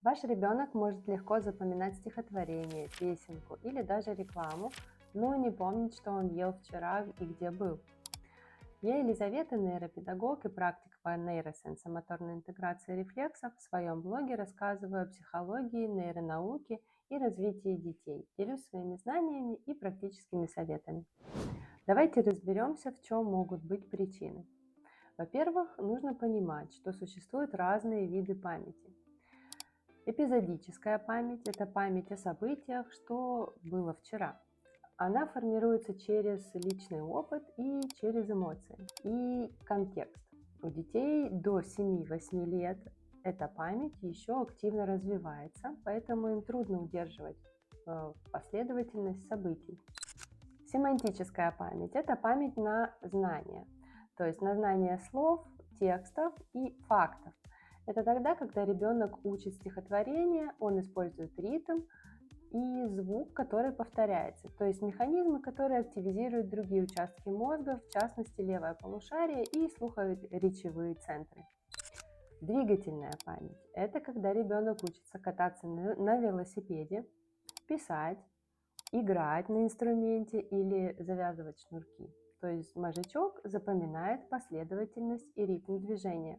Ваш ребенок может легко запоминать стихотворение, песенку или даже рекламу, но не помнить, что он ел вчера и где был. Я Елизавета, нейропедагог и практик по нейросенсомоторной интеграции рефлексов. В своем блоге рассказываю о психологии, нейронауке и развитии детей. Делюсь своими знаниями и практическими советами. Давайте разберемся, в чем могут быть причины. Во-первых, нужно понимать, что существуют разные виды памяти. Эпизодическая память – это память о событиях, что было вчера. Она формируется через личный опыт и через эмоции и контекст. У детей до 7-8 лет эта память еще активно развивается, поэтому им трудно удерживать последовательность событий. Семантическая память – это память на знания, то есть на знание слов, текстов и фактов. Это тогда, когда ребенок учит стихотворение, он использует ритм и звук, который повторяется, то есть механизмы, которые активизируют другие участки мозга, в частности левое полушарие и слухово-речевые центры. Двигательная память – это когда ребенок учится кататься на велосипеде, писать, играть на инструменте или завязывать шнурки. То есть мозжечок запоминает последовательность и ритм движения.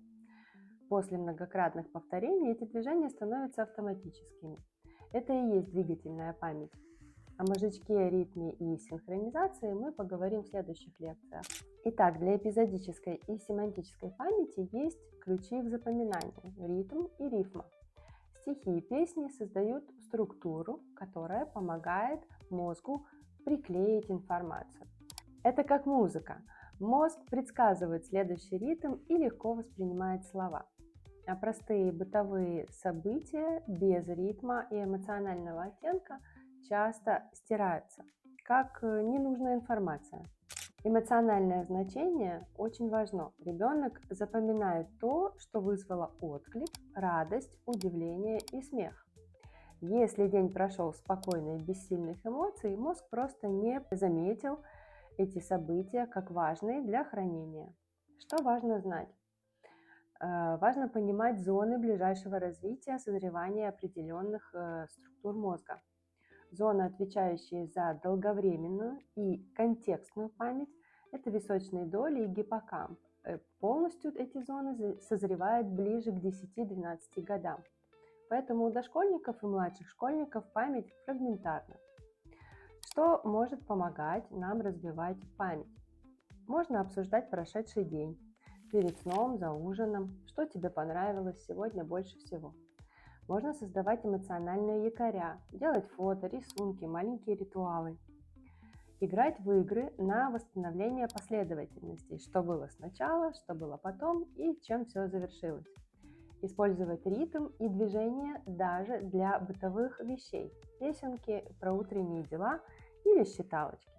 После многократных повторений эти движения становятся автоматическими. Это и есть двигательная память. О мозжечке, ритме и синхронизации мы поговорим в следующих лекциях. Итак, для эпизодической и семантической памяти есть ключи к запоминанию – ритм и рифма. Стихи и песни создают структуру, которая помогает мозгу приклеить информацию. Это как музыка. Мозг предсказывает следующий ритм и легко воспринимает слова. А простые бытовые события без ритма и эмоционального оттенка часто стираются, как ненужная информация. Эмоциональное значение очень важно. Ребенок запоминает то, что вызвало отклик, радость, удивление и смех. Если день прошел спокойно и без сильных эмоций, мозг просто не заметил эти события как важные для хранения. Что важно знать? Важно понимать зоны ближайшего развития, созревания определенных структур мозга. Зоны, отвечающие за долговременную и контекстную память, это височные доли и гиппокамп. Полностью эти зоны созревают ближе к 10-12 годам. Поэтому у дошкольников и младших школьников память фрагментарна. Что может помогать нам развивать память? Можно обсуждать прошедший день. Перед сном, за ужином, что тебе понравилось сегодня больше всего. Можно создавать эмоциональные якоря, делать фото, рисунки, маленькие ритуалы. Играть в игры на восстановление последовательностей, что было сначала, что было потом и чем все завершилось. Использовать ритм и движение даже для бытовых вещей, песенки про утренние дела или считалочки.